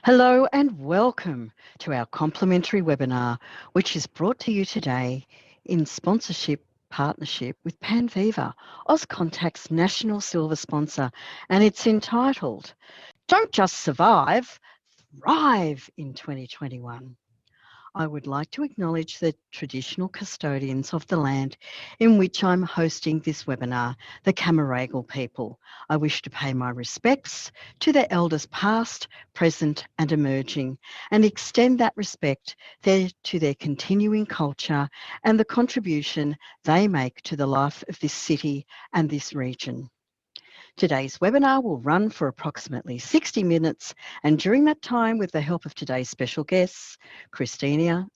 Hello and welcome to our complimentary webinar, which is brought to you today in sponsorship partnership with Panviva, Auscontact's national silver sponsor, and it's entitled Don't Just Survive, Thrive in 2021. I would like to acknowledge the traditional custodians of the land in which I'm hosting this webinar, the Camaragal people. I wish to pay my respects to their elders past, present and emerging, and extend that respect to their continuing culture and the contribution they make to the life of this city and this region. Today's webinar will run for approximately 60 minutes, and during that time, with the help of today's special guests, Kristina,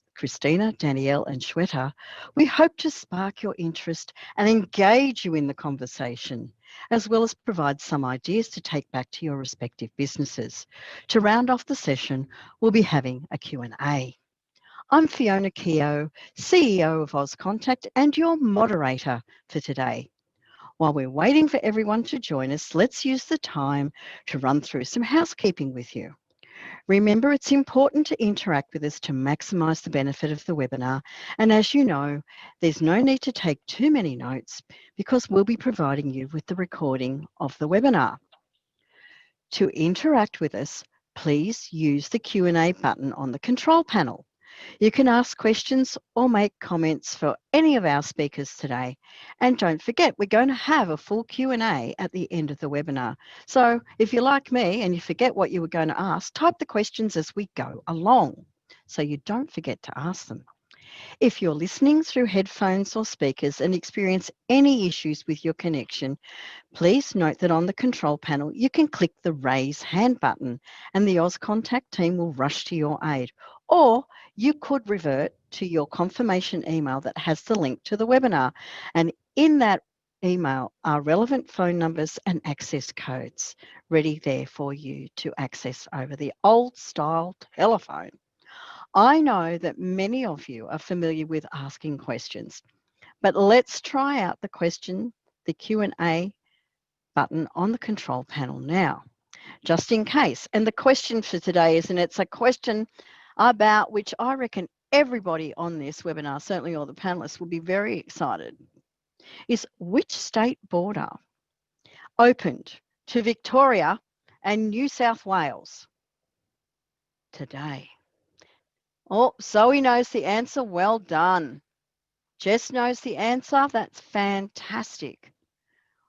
Danielle and Shwetha, we hope to spark your interest and engage you in the conversation, as well as provide some ideas to take back to your respective businesses. To round off the session, we'll be having a Q&A. I'm Fiona Keough, CEO of Auscontact and your moderator for today. While we're waiting for everyone to join us, let's use the time to run through some housekeeping with you. Remember, it's important to interact with us to maximise the benefit of the webinar. And as you know, there's no need to take too many notes because we'll be providing you with the recording of the webinar. To interact with us, please use the Q&A button on the control panel. You can ask questions or make comments for any of our speakers today. And don't forget, we're going to have a full Q&A at the end of the webinar. So if you're like me and you forget what you were going to ask, type the questions as we go along so you don't forget to ask them. If you're listening through headphones or speakers and experience any issues with your connection, please note that on the control panel, you can click the raise hand button and the Auscontact team will rush to your aid. Or you could revert to your confirmation email that has the link to the webinar. And in that email are relevant phone numbers and access codes ready there for you to access over the old style telephone. I know that many of you are familiar with asking questions, but let's try out the Q&A button on the control panel now, just in case. And the question for today is, and it's a question about which I reckon everybody on this webinar, certainly all the panelists, will be very excited, is which state border opened to Victoria and New South Wales today? Oh, Zoe knows the answer. Well done. Jess knows the answer. That's fantastic.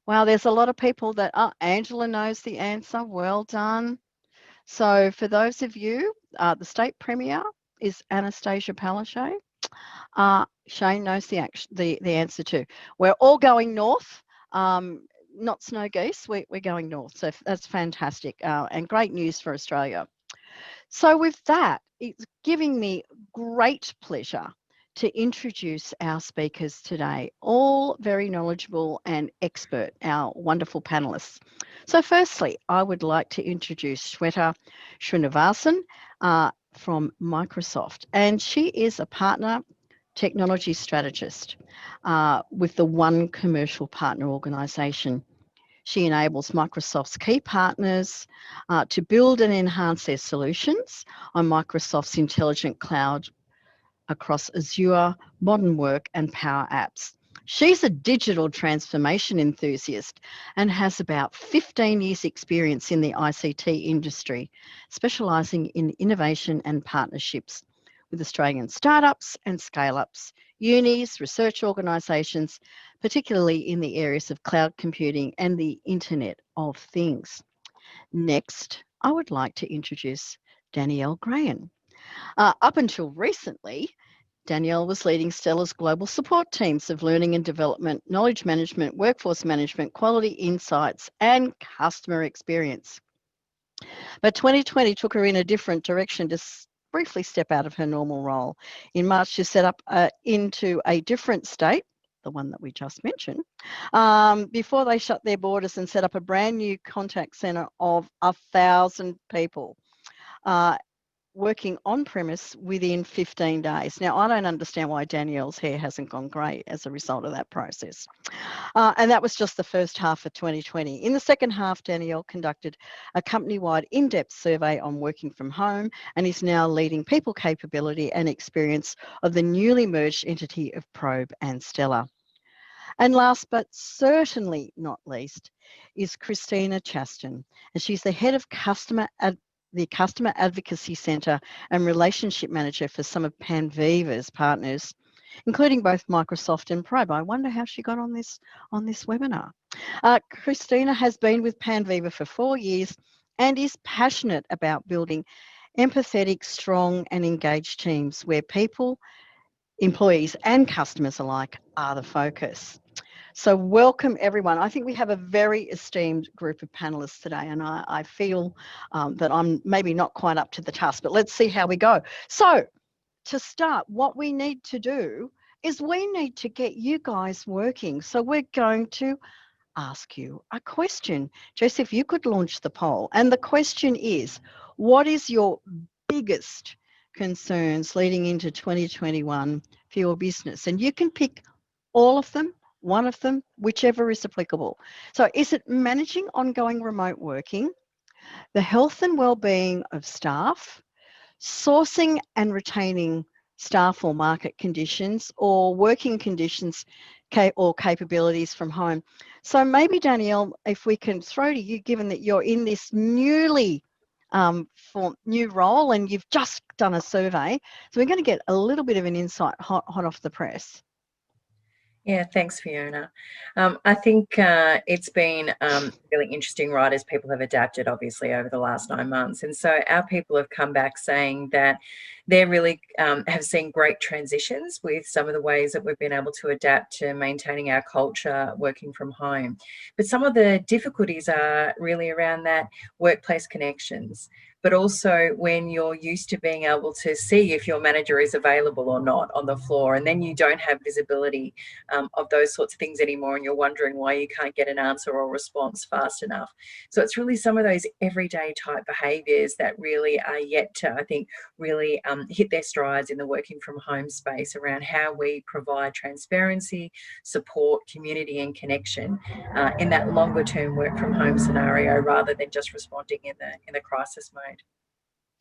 Wow, there's a lot of people that, Angela knows the answer. Well done. So for those of you, the state premier is Anastasia Palaszczuk. Shane knows the answer too. We're all going north, not snow geese, we're going north. So that's fantastic and great news for Australia. So with that, it's giving me great pleasure to introduce our speakers today, all very knowledgeable and expert, our wonderful panelists. So firstly, I would like to introduce Shwetha Srinivasan from Microsoft, and she is a partner technology strategist with the One Commercial Partner organisation. She enables Microsoft's key partners to build and enhance their solutions on Microsoft's intelligent cloud across Azure, Modern Work and Power Apps. She's a digital transformation enthusiast and has about 15 years experience in the ICT industry, specialising in innovation and partnerships with Australian startups and scale-ups, unis, research organisations, particularly in the areas of cloud computing and the Internet of Things. Next, I would like to introduce Danielle Graham. Up until recently, Danielle was leading Stella's global support teams of learning and development, knowledge management, workforce management, quality insights, and customer experience. But 2020 took her in a different direction to briefly step out of her normal role. In March, she set up into a different state, the one that we just mentioned, before they shut their borders and set up a brand new contact centre of 1,000 people. working on premise within 15 days. Now, I don't understand why Danielle's hair hasn't gone grey as a result of that process. And that was just the first half of 2020. In the second half, Danielle conducted a company-wide in-depth survey on working from home and is now leading people capability and experience of the newly merged entity of Probe and Stellar. And last but certainly not least is Kristina Chaston, and she's the head of the Customer Advocacy Centre and Relationship Manager for some of Panviva's partners, including both Microsoft and Probe. I wonder how she got on this webinar. Kristina has been with Panviva for 4 years and is passionate about building empathetic, strong and engaged teams where people, employees and customers alike are the focus. So welcome everyone. I think we have a very esteemed group of panelists today, and I feel that I'm maybe not quite up to the task, but let's see how we go. So to start, what we need to do is we need to get you guys working. So we're going to ask you a question. Jess, if you could launch the poll, and the question is, what is your biggest concerns leading into 2021 for your business? And you can pick all of them, one of them, whichever is applicable. So is it managing ongoing remote working, the health and well-being of staff, sourcing and retaining staff or market conditions, or working conditions or capabilities from home? So maybe Danielle, if we can throw to you, given that you're in this newly new role and you've just done a survey, so we're going to get a little bit of an insight hot off the press. Yeah, thanks, Fiona. I think it's been really interesting, right, as people have adapted, obviously, over the last 9 months. And so our people have come back saying that they really have seen great transitions with some of the ways that we've been able to adapt to maintaining our culture working from home. But some of the difficulties are really around that workplace connections, but also when you're used to being able to see if your manager is available or not on the floor, and then you don't have visibility of those sorts of things anymore, and you're wondering why you can't get an answer or response fast enough. So it's really some of those everyday type behaviours that really are yet to, I think, really hit their strides in the working from home space around how we provide transparency, support, community and connection in that longer term work from home scenario, rather than just responding in the crisis mode.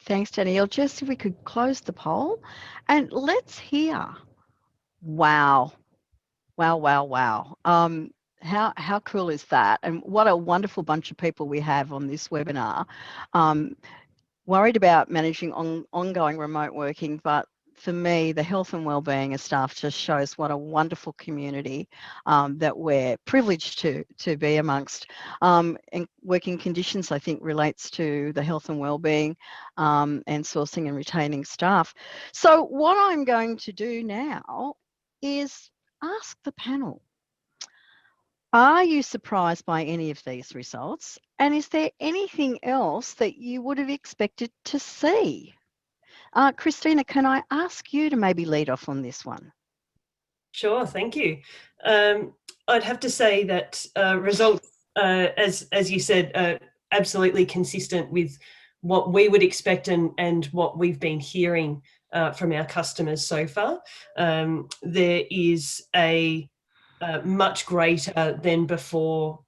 Thanks, Danielle. Just if we could close the poll and let's hear. Wow. Wow, wow, wow. How cool is that? And what a wonderful bunch of people we have on this webinar. Worried about managing ongoing remote working, but for me, the health and wellbeing of staff just shows what a wonderful community that we're privileged to be amongst. And working conditions, I think, relates to the health and wellbeing and sourcing and retaining staff. So what I'm going to do now is ask the panel, are you surprised by any of these results? And is there anything else that you would have expected to see? Kristina, can I ask you to maybe lead off on this one? Sure, thank you. I'd have to say that results, as you said, absolutely consistent with what we would expect and what we've been hearing from our customers so far. There is a much greater than before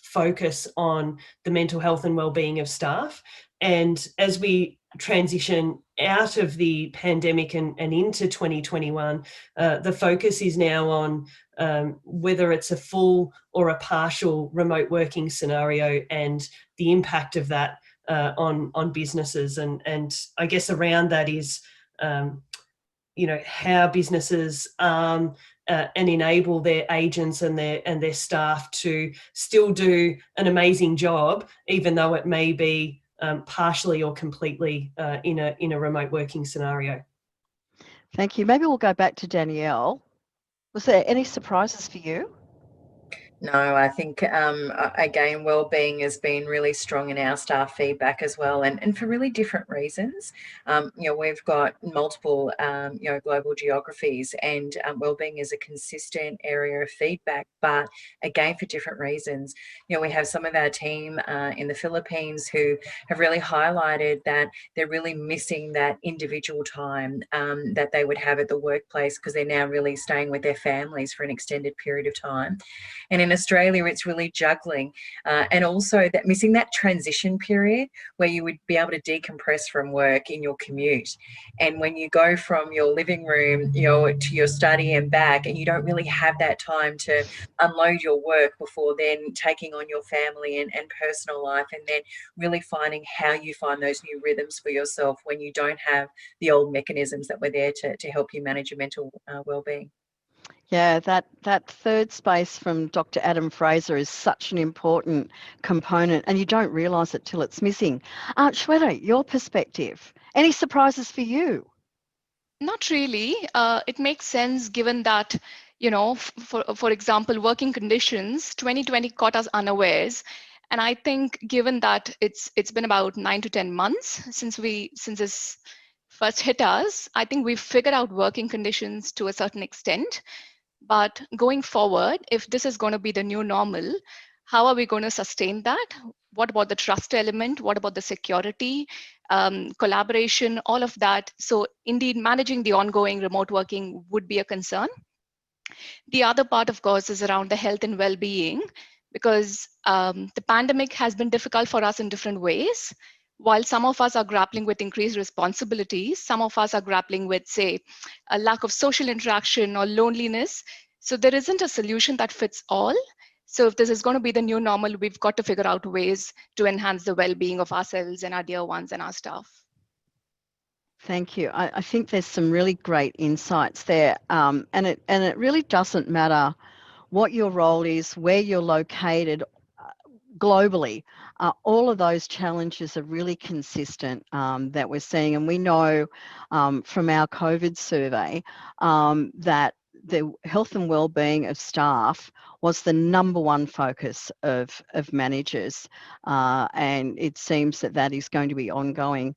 focus on the mental health and wellbeing of staff. And as we transition out of the pandemic and into 2021, the focus is now on whether it's a full or a partial remote working scenario and the impact of that on businesses. And I guess around that is, how businesses and enable their agents and their staff to still do an amazing job, even though it may be partially or completely in a remote working scenario. Thank you. Maybe we'll go back to Danielle. Was there any surprises for you? No, I think, again, wellbeing has been really strong in our staff feedback as well, and for really different reasons. We've got multiple, global geographies, and wellbeing is a consistent area of feedback, but again, for different reasons. We have some of our team in the Philippines who have really highlighted that they're really missing that individual time that they would have at the workplace, because they're now really staying with their families for an extended period of time. And in Australia, it's really juggling, and also that missing that transition period where you would be able to decompress from work in your commute. And when you go from your living room, to your study and back, and you don't really have that time to unload your work before then taking on your family and personal life, and then really finding how you find those new rhythms for yourself when you don't have the old mechanisms that were there to help you manage your mental well-being. Yeah, that third space from Dr. Adam Fraser is such an important component, and you don't realise it till it's missing. Shwetha, your perspective. Any surprises for you? Not really. It makes sense given that, for example, working conditions, 2020 caught us unawares. And I think given that it's been about 9 to 10 months since this first hit us, I think we've figured out working conditions to a certain extent. But going forward, if this is going to be the new normal, how are we going to sustain that? What about the trust element? What about the security, collaboration, all of that? So indeed, managing the ongoing remote working would be a concern. The other part, of course, is around the health and well-being, because the pandemic has been difficult for us in different ways. While some of us are grappling with increased responsibilities, some of us are grappling with, say, a lack of social interaction or loneliness. So there isn't a solution that fits all. So if this is going to be the new normal, we've got to figure out ways to enhance the well-being of ourselves and our dear ones and our staff. Thank you. I think there's some really great insights there, and it really doesn't matter what your role is, where you're located globally. All of those challenges are really consistent that we're seeing, and we know from our COVID survey that the health and well-being of staff was the number one focus of managers, and it seems that is going to be ongoing.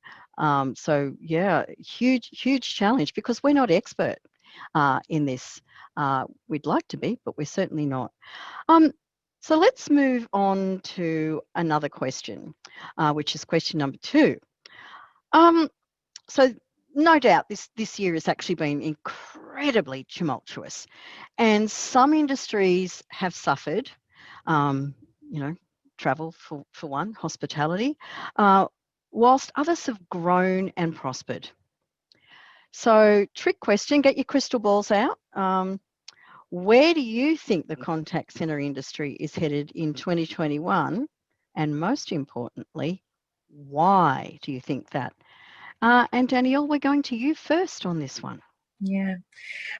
So yeah, huge challenge, because we're not expert in this. We'd like to be, but we're certainly not. So let's move on to another question, which is question number 2. So no doubt this year has actually been incredibly tumultuous, and some industries have suffered, travel for one, hospitality, whilst others have grown and prospered. So trick question, get your crystal balls out. Where do you think the contact centre industry is headed in 2021? And most importantly, why do you think that? And Danielle, we're going to you first on this one. Yeah.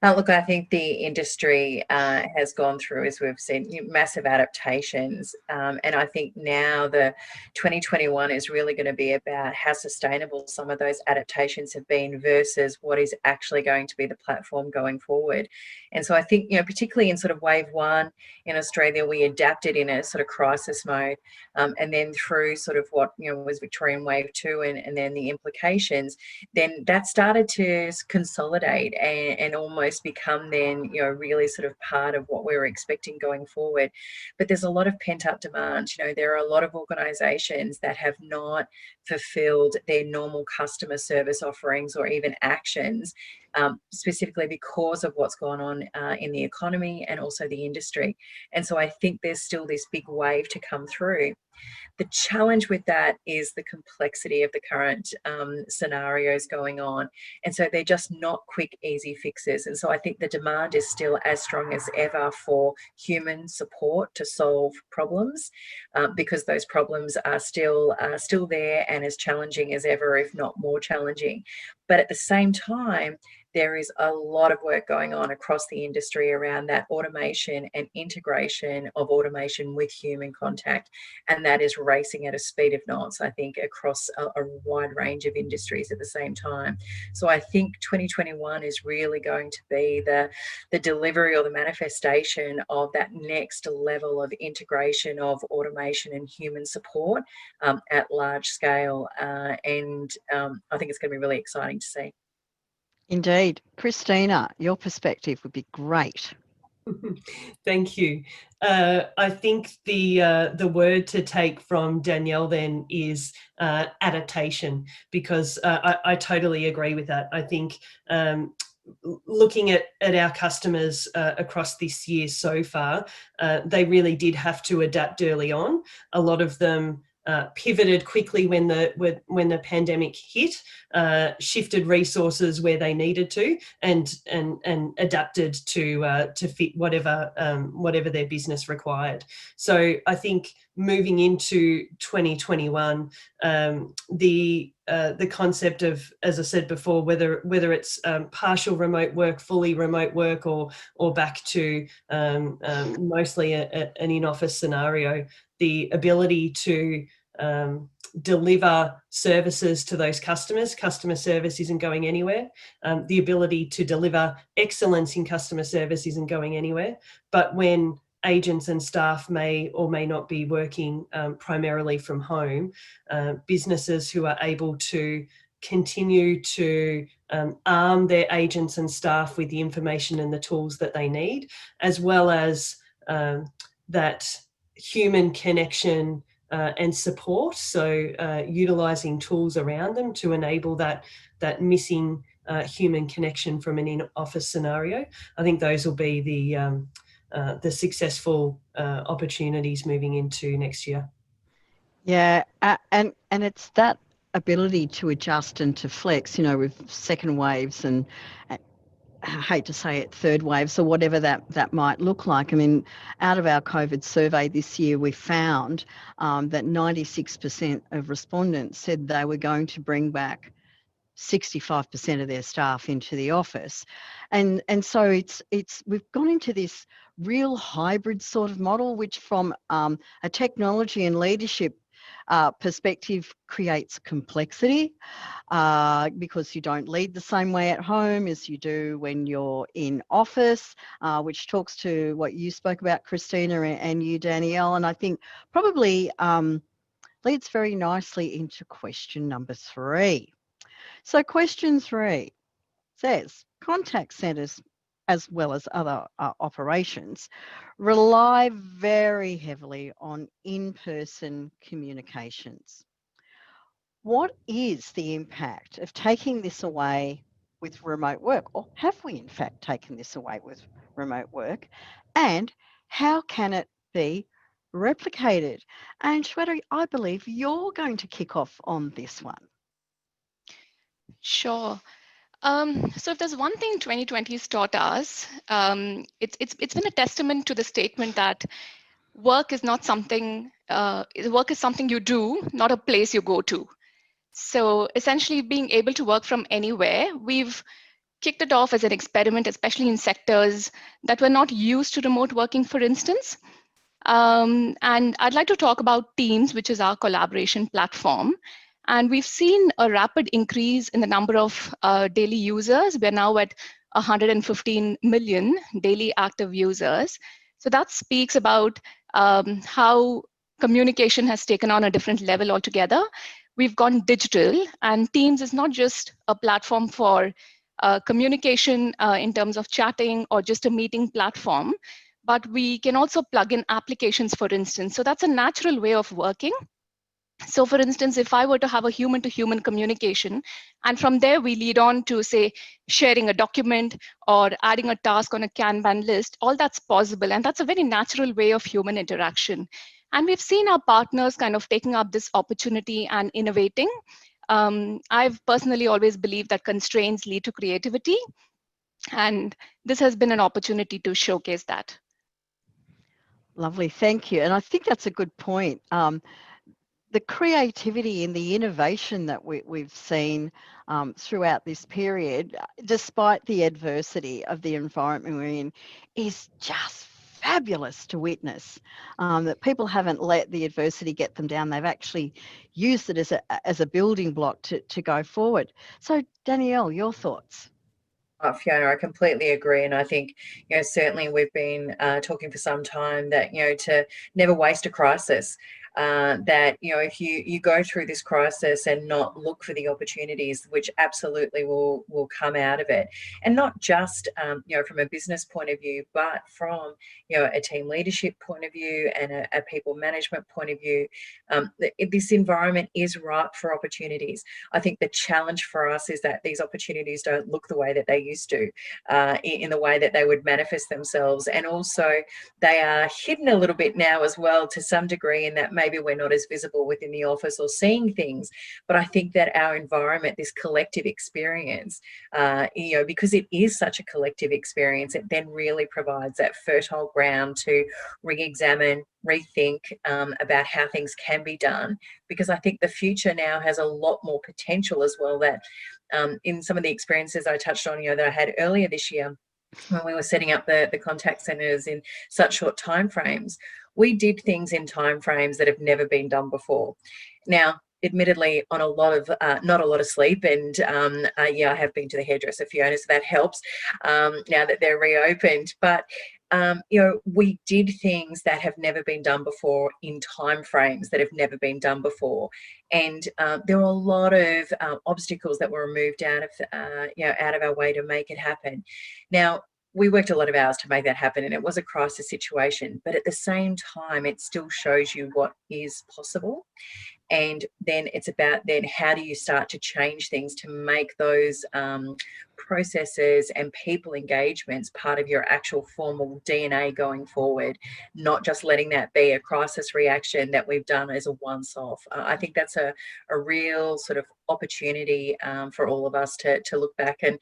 Look, I think the industry has gone through, as we've seen, massive adaptations. And I think now the 2021 is really going to be about how sustainable some of those adaptations have been versus what is actually going to be the platform going forward. And so I think, particularly in sort of wave 1 in Australia, we adapted in a sort of crisis mode. And then through sort of what, was Victorian wave 2 and then the implications, then that started to consolidate and almost become then, really sort of part of what we were expecting going forward. But there's a lot of pent-up demand. There are a lot of organisations that have not fulfilled their normal customer service offerings or even actions, specifically because of what's gone on in the economy and also the industry. And so I think there's still this big wave to come through. The challenge with that is the complexity of the current scenarios going on. And so they're just not quick, easy fixes. And so I think the demand is still as strong as ever for human support to solve problems, because those problems are still there and as challenging as ever, if not more challenging. But at the same time, there is a lot of work going on across the industry around that automation and integration of automation with human contact. And that is racing at a speed of knots, I think, across a wide range of industries at the same time. So I think 2021 is really going to be the delivery or the manifestation of that next level of integration of automation and human support at large scale. And I think it's going to be really exciting to see. Indeed. Kristina, your perspective would be great. Thank you. I think the word to take from Danielle then is adaptation, because I totally agree with that. I think looking at our customers across this year so far, they really did have to adapt early on. A lot of them pivoted quickly when the pandemic hit, shifted resources where they needed to, and adapted to fit whatever their business required. So I think moving into 2021, the concept of, as I said before, whether it's partial remote work, fully remote work, or back to mostly an in-office scenario, the ability to deliver services to those customers. Customer service isn't going anywhere. The ability to deliver excellence in customer service isn't going anywhere. But when agents and staff may or may not be working primarily from home, businesses who are able to continue to arm their agents and staff with the information and the tools that they need, as well as that human connection and support. So utilising tools around them to enable that missing human connection from an in-office scenario. I think those will be the successful opportunities moving into next year. Yeah, and it's that ability to adjust and to flex, with second waves and I hate to say it, third waves or whatever that might look like. I mean, out of our COVID survey this year, we found that 96% of respondents said they were going to bring back 65% of their staff into the office. And so we've gone into this real hybrid sort of model, which from a technology and leadership perspective creates complexity because you don't lead the same way at home as you do when you're in office, which talks to what you spoke about, Kristina, and you, Danielle. And I think probably leads very nicely into question number 3. So question 3 says, contact centres, as well as other operations, rely very heavily on in-person communications. What is the impact of taking this away with remote work? Or have we in fact taken this away with remote work? And how can it be replicated? And Shwetha, I believe you're going to kick off on this one. Sure. So if there's one thing 2020 has taught us, it's been a testament to the statement that work is not something, work is something you do, not a place you go to. So essentially being able to work from anywhere, we've kicked it off as an experiment, especially in sectors that were not used to remote working, for instance. And I'd like to talk about Teams, which is our collaboration platform. And we've seen a rapid increase in the number of daily users. We're now at 115 million daily active users. So that speaks about how communication has taken on a different level altogether. We've gone digital, and Teams is not just a platform for communication in terms of chatting or just a meeting platform, but we can also plug in applications, for instance. So that's a natural way of working. So for instance, if I were to have a human-to-human communication, and from there we lead on to, say, sharing a document or adding a task on a Kanban list, all that's possible. And that's a very natural way of human interaction. And we've seen our partners kind of taking up this opportunity and innovating. I've personally always believed that constraints lead to creativity. And this has been an opportunity to showcase that. Lovely, thank you. And I think that's a good point. the creativity and the innovation that we've seen throughout this period, despite the adversity of the environment we're in, is just fabulous to witness. That people haven't let the adversity get them down. They've actually used it as a building block to go forward. So, Danielle, your thoughts? Fiona, I completely agree. And I think, certainly we've been talking for some time that, to never waste a crisis. That, if you go through this crisis and not look for the opportunities which absolutely will come out of it, and not just, from a business point of view, but from, a team leadership point of view and a people management point of view, this environment is ripe for opportunities. I think the challenge for us is that these opportunities don't look the way that they used to, in the way that they would manifest themselves. And also they are hidden a little bit now as well, to some degree, in that maybe we're not as visible within the office or seeing things. But I think that our environment, this collective experience, because it is such a collective experience, it then really provides that fertile ground to re-examine, rethink about how things can be done. Because I think the future now has a lot more potential as well, that in some of the experiences I touched on, that I had earlier this year, when we were setting up the contact centres in such short timeframes, we did things in timeframes that have never been done before. Now, admittedly, on a lot of not a lot of sleep, and I have been to the hairdresser, Fiona, so that helps now that they're reopened. But we did things that have never been done before in timeframes that have never been done before, and there were a lot of obstacles that were removed out of our way to make it happen. Now, we worked a lot of hours to make that happen, and it was a crisis situation, but at the same time, it still shows you what is possible. And then it's about then how do you start to change things to make those processes and people engagements part of your actual formal DNA going forward, not just letting that be a crisis reaction that we've done as a once-off. I think that's a real sort of opportunity for all of us to look back and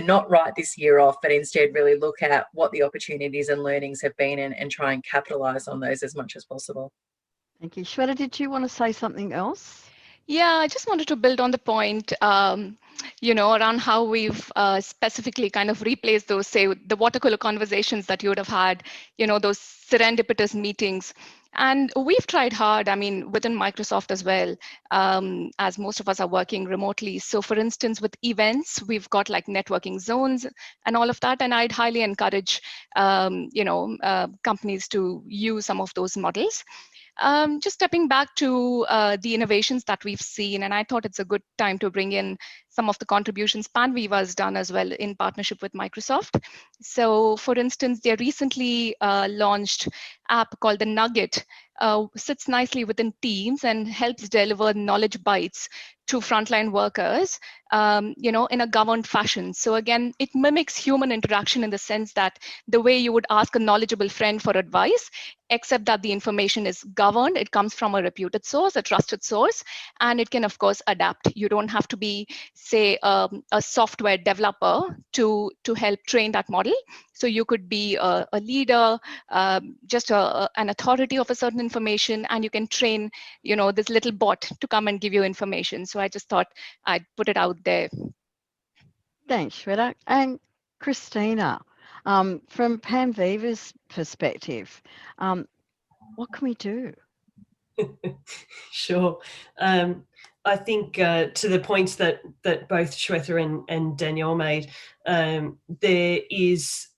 not write this year off, but instead really look at what the opportunities and learnings have been, and try and capitalise on those as much as possible. Thank you. Shwetha, did you want to say something else? Yeah, I just wanted to build on the point, around how we've specifically kind of replaced those, say, the water cooler conversations that you would have had, those serendipitous meetings. And we've tried hard, within Microsoft as well, as most of us are working remotely. So for instance, with events, we've got like networking zones and all of that. And I'd highly encourage, companies to use some of those models. Just stepping back to the innovations that we've seen, and I thought it's a good time to bring in some of the contributions Panviva has done as well in partnership with Microsoft. So for instance, their recently launched app called the Nugget sits nicely within Teams and helps deliver knowledge bites to frontline workers, in a governed fashion. So again, it mimics human interaction in the sense that the way you would ask a knowledgeable friend for advice, except that the information is governed. It comes from a reputed source, a trusted source, and it can, of course, adapt. You don't have to be, say, a software developer to help train that model. So you could be a leader, just an authority of a certain information, and you can train, this little bot to come and give you information. So I just thought I'd put it out there. Thanks, Shwetha. And Kristina, from Panviva's perspective, what can we do? Sure. I think to the points that both Shwetha and Danielle made, there is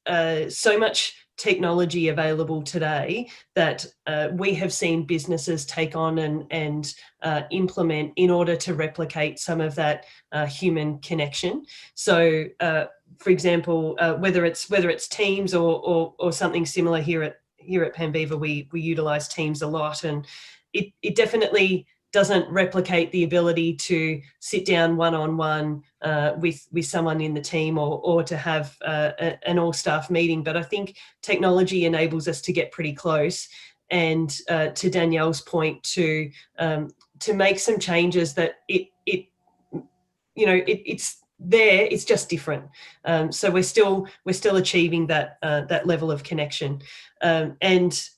so much technology available today that we have seen businesses take on and implement in order to replicate some of that human connection. So, for example, whether it's Teams or something similar here at Panviva, we utilize Teams a lot, and it definitely doesn't replicate the ability to sit down one-on-one with someone in the team or to have an all-staff meeting. But I think technology enables us to get pretty close, and to Danielle's point, to make some changes that it's there, it's just different. So we're still achieving that level of connection, and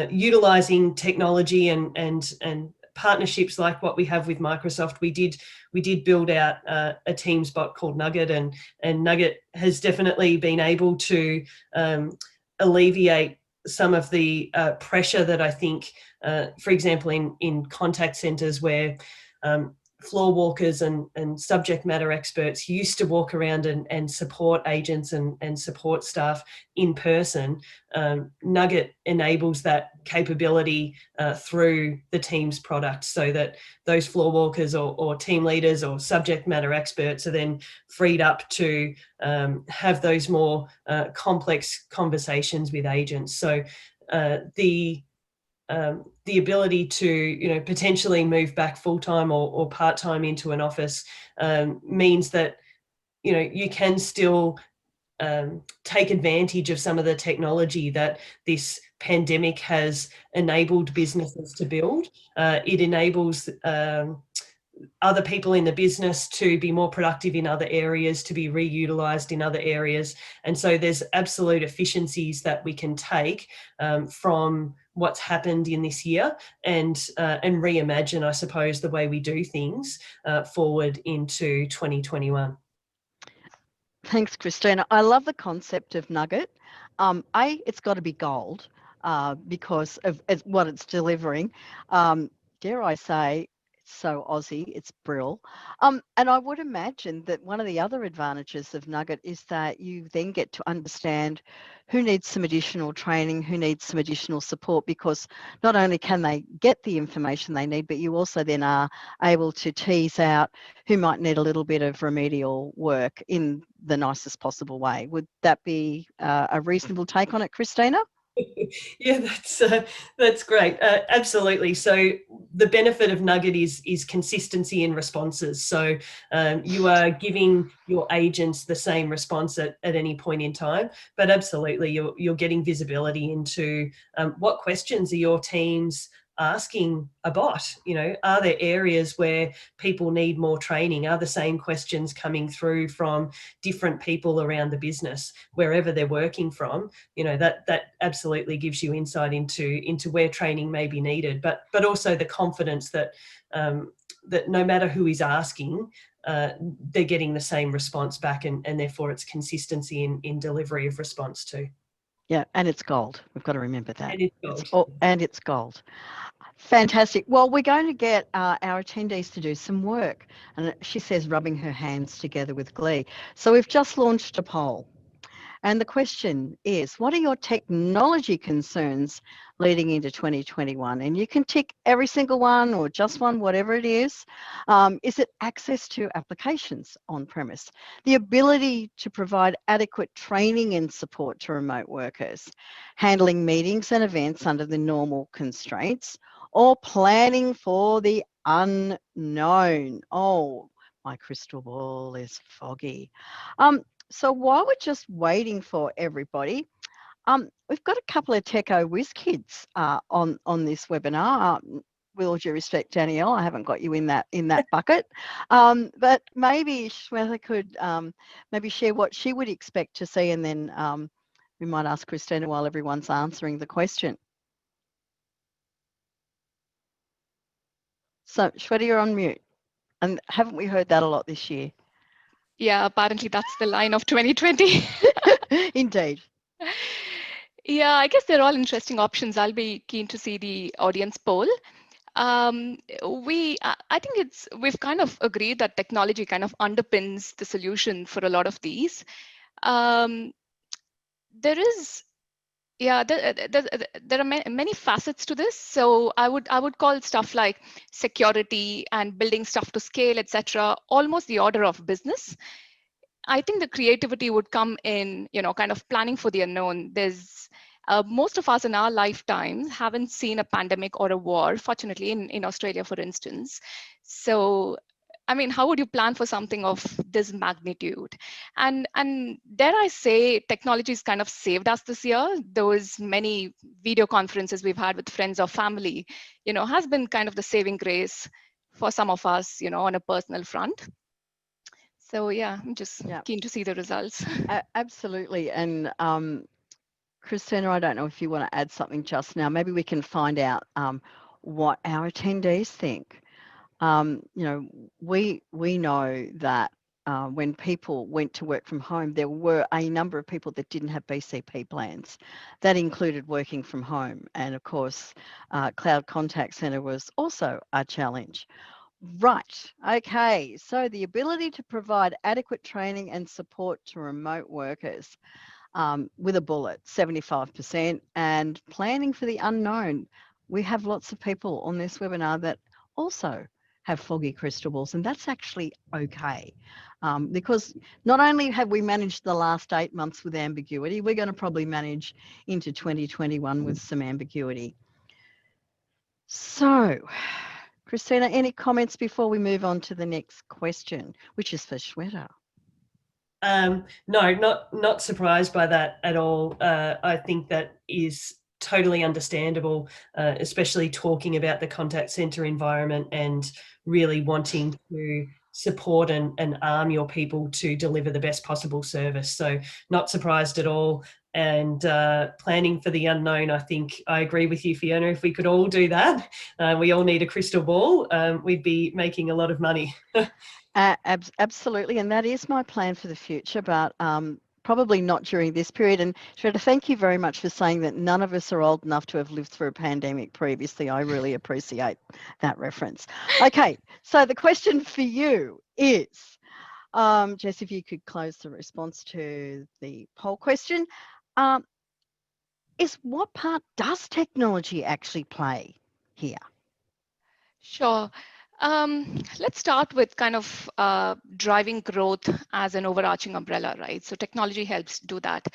utilizing technology and partnerships like what we have with Microsoft, we did build out a Teams bot called Nugget, and Nugget has definitely been able to alleviate some of the pressure that I think, for example, in contact centres where floor walkers and subject matter experts used to walk around and support agents and support staff in person. Nugget enables that capability through the Teams product, so that those floor walkers or team leaders or subject matter experts are then freed up to have those more complex conversations with agents. So the ability to, potentially move back full-time or part-time into an office means that, you can still take advantage of some of the technology that this pandemic has enabled businesses to build. It enables other people in the business to be more productive in other areas, to be reutilised in other areas. And so there's absolute efficiencies that we can take from what's happened in this year and reimagine, I suppose, the way we do things forward into 2021. Thanks, Kristina. I love the concept of Nugget. It's got to be gold because of what it's delivering. Dare I say, it's so Aussie, it's brill. And I would imagine that one of the other advantages of Nugget is that you then get to understand who needs some additional training, who needs some additional support, because not only can they get the information they need, but you also then are able to tease out who might need a little bit of remedial work in the nicest possible way. Would that be a reasonable take on it, Kristina? Yeah, that's great. Absolutely. So the benefit of Nugget is consistency in responses. So you are giving your agents the same response at any point in time, but absolutely you're getting visibility into what questions are your teams asking a bot. Are there areas where people need more training? Are the same questions coming through from different people around the business, wherever they're working from? That absolutely gives you insight into where training may be needed, but also the confidence that that no matter who is asking, they're getting the same response back, and therefore it's consistency in delivery of response too. Yeah, and it's gold. We've got to remember that. And it's gold. And it's gold. Fantastic. Well, we're going to get our attendees to do some work. And she says, rubbing her hands together with glee. So we've just launched a poll. And the question is, what are your technology concerns leading into 2021? And you can tick every single one or just one, whatever it is. Is it access to applications on premise? The ability to provide adequate training and support to remote workers? Handling meetings and events under the normal constraints? Or planning for the unknown? Oh, my crystal ball is foggy. So while we're just waiting for everybody, we've got a couple of Techo whiz kids on this webinar. With all due respect, Danielle, I haven't got you in that bucket, but maybe Shwetha could maybe share what she would expect to see, and then we might ask Kristina while everyone's answering the question. So Shwetha, you're on mute, and haven't we heard that a lot this year? Yeah, apparently that's the line of 2020. Indeed. Yeah, I guess they're all interesting options. I'll be keen to see the audience poll. I think we've kind of agreed that technology kind of underpins the solution for a lot of these. There are many facets to this. So I would call stuff like security and building stuff to scale, etc., almost the order of business. I think the creativity would come in, kind of planning for the unknown. There's most of us in our lifetimes haven't seen a pandemic or a war, fortunately, in Australia, for instance. So, I mean, how would you plan for something of this magnitude? And dare I say, technology has kind of saved us this year. Those many video conferences we've had with friends or family, has been kind of the saving grace for some of us, on a personal front. So yeah, I'm just keen to see the results. Absolutely. And Kristina, I don't know if you want to add something just now. Maybe we can find out what our attendees think. You know, we know that when people went to work from home, there were a number of people that didn't have BCP plans. That included working from home. And of course, Cloud Contact Centre was also a challenge. Right. Okay. So the ability to provide adequate training and support to remote workers with a bullet, 75%, and planning for the unknown. We have lots of people on this webinar that also have foggy crystal balls, and that's actually okay. Because not only have we managed the last 8 months with ambiguity, we're going to probably manage into 2021 with some ambiguity. So, Kristina, any comments before we move on to the next question, which is for Shwetha? No, not surprised by that at all. I think that is totally understandable, especially talking about the contact centre environment and really wanting to support and arm your people to deliver the best possible service. So not surprised at all. And planning for the unknown, I think I agree with you, Fiona. If we could all do that, we all need a crystal ball, we'd be making a lot of money. Absolutely, and that is my plan for the future, but probably not during this period. And Shwetha, thank you very much for saying that none of us are old enough to have lived through a pandemic previously. I really appreciate that reference. Okay, so the question for you is, Jess, if you could close the response to the poll question, is what part does technology actually play here? Sure. Let's start with kind of driving growth as an overarching umbrella, right? So technology helps do that.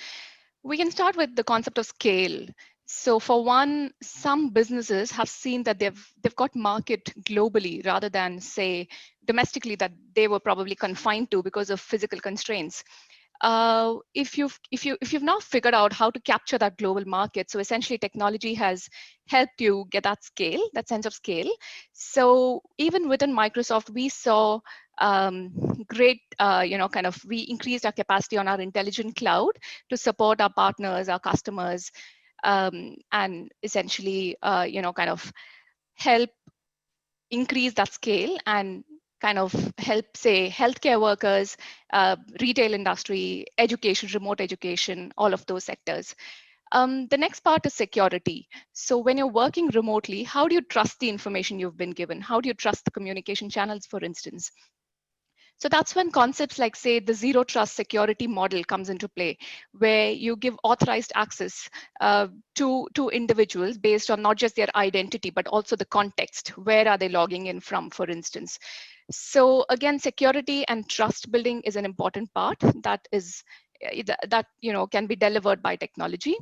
We can start with the concept of scale. So for one, some businesses have seen that they've got market globally rather than, say, domestically that they were probably confined to because of physical constraints. If you've now figured out how to capture that global market, so essentially technology has helped you get that scale, that sense of scale. So even within Microsoft, we saw great, we increased our capacity on our intelligent cloud to support our partners, our customers, and essentially, help increase that scale and kind of help, say, healthcare workers, retail industry, education, remote education, all of those sectors. The next part is security. So when you're working remotely, how do you trust the information you've been given? How do you trust the communication channels, for instance? So that's when concepts like, say, the zero trust security model comes into play, where you give authorized access to individuals based on not just their identity, but also the context. Where are they logging in from, for instance? So again, security and trust building is an important part that can be delivered by technology.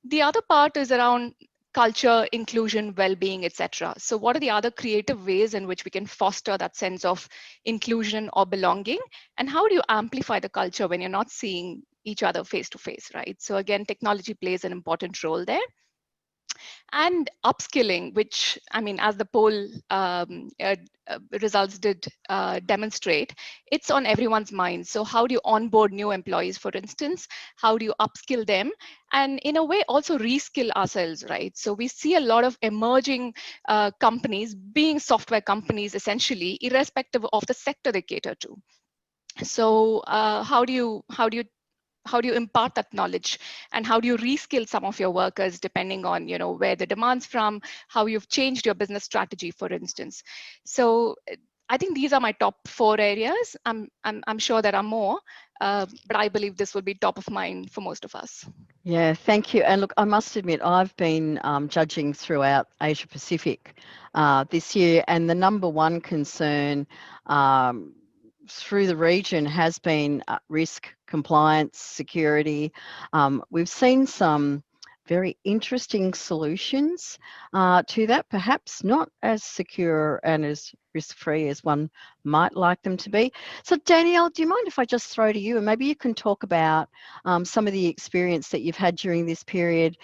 The other part is around culture, inclusion, well-being, etc. So what are the other creative ways in which we can foster that sense of inclusion or belonging? And how do you amplify the culture when you're not seeing each other face to face, right? So again, technology plays an important role there. And upskilling, which, I mean, as the poll results did demonstrate, it's on everyone's mind. So how do you onboard new employees, for instance? How do you upskill them? And in a way, also reskill ourselves, right? So we see a lot of emerging companies being software companies, essentially, irrespective of the sector they cater to. So how do you impart that knowledge, and how do you reskill some of your workers depending on where the demand's from, how you've changed your business strategy, for instance? So I think these are my top 4 areas. I'm sure there are more, but I believe this will be top of mind for most of us. Yeah, thank you. And look, I must admit, I've been judging throughout Asia Pacific this year, and the number one concern through the region has been risk, compliance, security. We've seen some very interesting solutions to that, perhaps not as secure and as risk-free as one might like them to be. So Danielle, do you mind if I just throw to you, and maybe you can talk about some of the experience that you've had during this period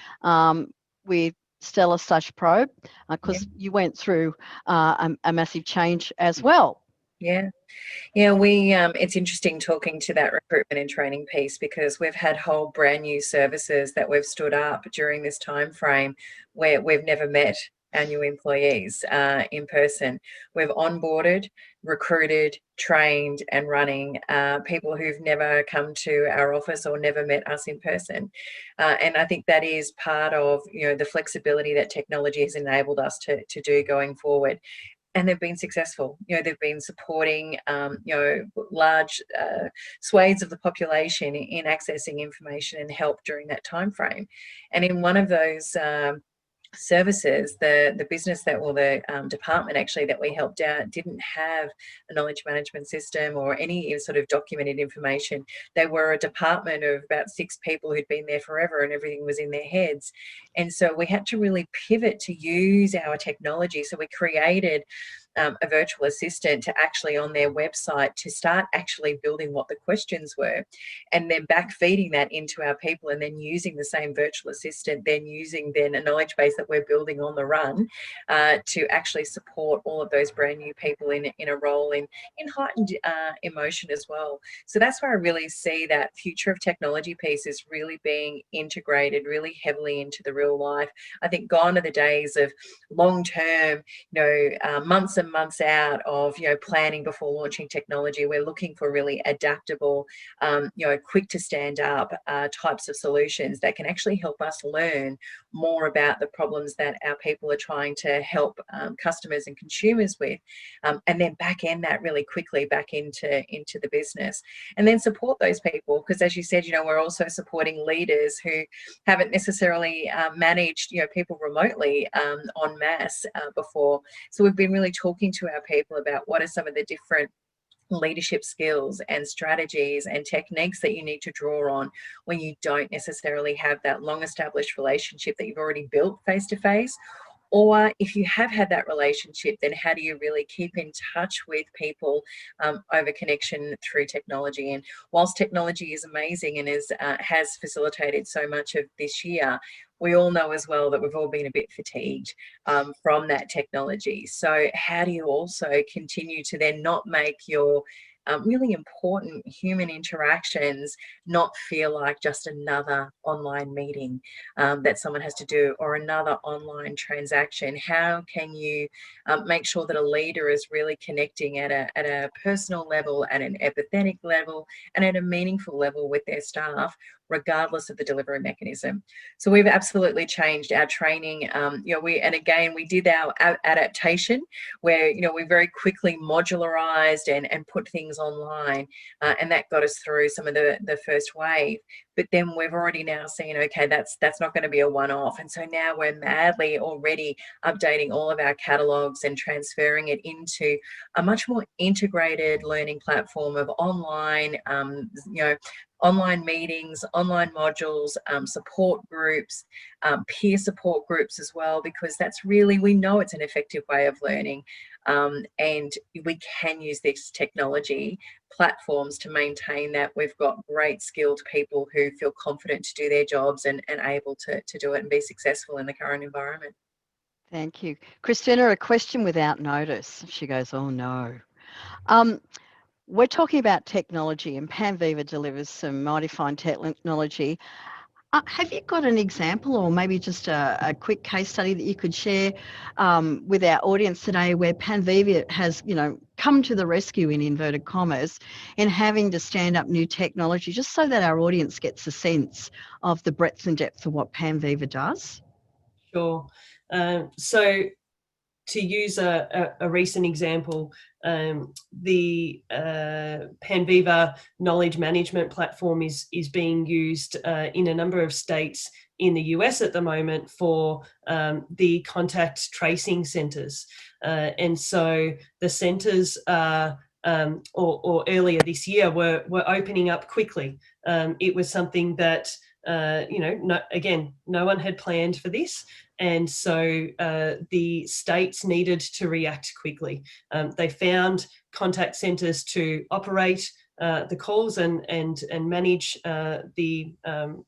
with Stella/Probe, because you went through a massive change as well. Yeah, we it's interesting talking to that recruitment and training piece, because we've had whole brand new services that we've stood up during this time frame where we've never met our new employees in person. We've onboarded, recruited, trained and running people who've never come to our office or never met us in person. And I think that is part of, you know, the flexibility that technology has enabled us to do going forward. And they've been successful. You know, they've been supporting, you know, large swathes of the population in accessing information and help during that time frame. And in one of those services, the business that, or the department actually that we helped out didn't have a knowledge management system or any sort of documented information. They were a department of about 6 people who'd been there forever and everything was in their heads. And so we had to really pivot to use our technology. So we created a virtual assistant to actually on their website to start actually building what the questions were, and then back feeding that into our people, and then using the same virtual assistant, then using then a knowledge base that we're building on the run to actually support all of those brand new people in a role in heightened emotion as well. So that's where I really see that future of technology piece is really being integrated really heavily into the real life. I think gone are the days of long-term, you know, months and months out of, you know, planning before launching technology. We're looking for really adaptable, you know, quick to stand up types of solutions that can actually help us learn more about the problems that our people are trying to help customers and consumers with, and then back end that really quickly back into the business, and then support those people, because as you said, you know, we're also supporting leaders who haven't necessarily managed, you know, people remotely en masse before. So we've been really talking to our people about what are some of the different leadership skills and strategies and techniques that you need to draw on when you don't necessarily have that long established relationship that you've already built face to face. Or if you have had that relationship, then how do you really keep in touch with people over connection through technology? And whilst technology is amazing and has facilitated so much of this year, we all know as well that we've all been a bit fatigued from that technology. So how do you also continue to then not make your really important human interactions not feel like just another online meeting that someone has to do, or another online transaction? How can you make sure that a leader is really connecting at a personal level, at an empathetic level, and at a meaningful level with their staff, regardless of the delivery mechanism? So we've absolutely changed our training. You know, we did our adaptation where, you know, we very quickly modularized and put things online, and that got us through some of the first wave. But then we've already now seen, okay, that's not going to be a one-off. And so now we're madly already updating all of our catalogs and transferring it into a much more integrated learning platform of online, you know, online meetings, online modules, support groups, peer support groups as well, because that's really, we know it's an effective way of learning. And we can use these technology platforms to maintain that. We've got great skilled people who feel confident to do their jobs and able to do it and be successful in the current environment. Thank you. Kristina, a question without notice. She goes, oh no. We're talking about technology, and Panviva delivers some mighty fine technology. Have you got an example, or maybe just a quick case study that you could share with our audience today, where Panviva has, you know, come to the rescue, in inverted commas, in having to stand up new technology, just so that our audience gets a sense of the breadth and depth of what Panviva does? Sure. So to use a recent example, the Panviva knowledge management platform is being used in a number of states in the US at the moment for the contact tracing centres. And so the centres or earlier this year were opening up quickly. It was something that, you know, no one had planned for this. And so the states needed to react quickly. They found contact centres to operate the calls and manage the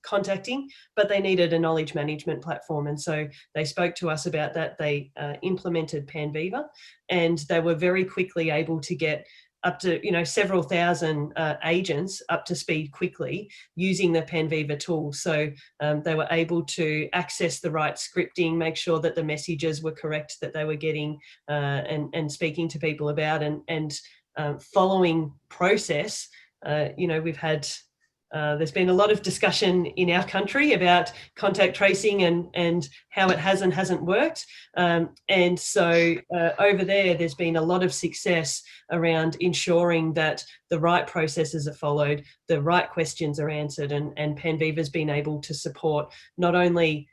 contacting, but they needed a knowledge management platform. And so they spoke to us about that. They implemented Panviva, and they were very quickly able to get up to, you know, several thousand agents up to speed quickly using the Panviva tool. So they were able to access the right scripting, make sure that the messages were correct that they were getting and speaking to people about, and following process. You know, we've had there's been a lot of discussion in our country about contact tracing and how it has and hasn't worked. And so over there's been a lot of success around ensuring that the right processes are followed, the right questions are answered, and Panviva's been able to support not only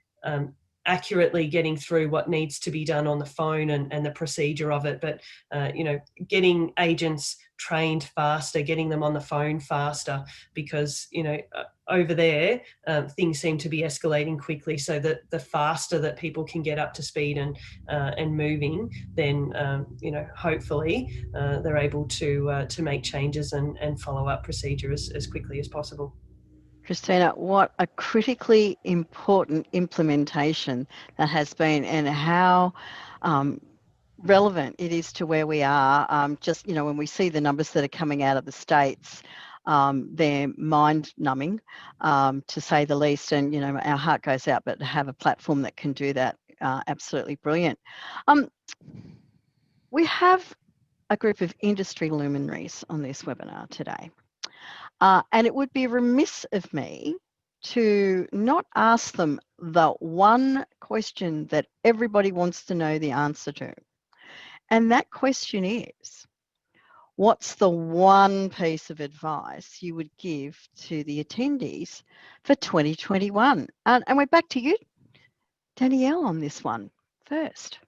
accurately getting through what needs to be done on the phone and the procedure of it, but you know, getting agents trained faster, getting them on the phone faster, because, you know, over there things seem to be escalating quickly, so that the faster that people can get up to speed and moving, then you know, hopefully they're able to make changes and follow up procedures as quickly as possible. Kristina, what a critically important implementation that has been, and how relevant it is to where we are. Just, you know, when we see the numbers that are coming out of the States, they're mind-numbing, to say the least. And, you know, our heart goes out, but to have a platform that can do that, absolutely brilliant. We have a group of industry luminaries on this webinar today. And it would be remiss of me to not ask them the one question that everybody wants to know the answer to. And that question is, what's the one piece of advice you would give to the attendees for 2021? And we're back to you, Danielle, on this one first.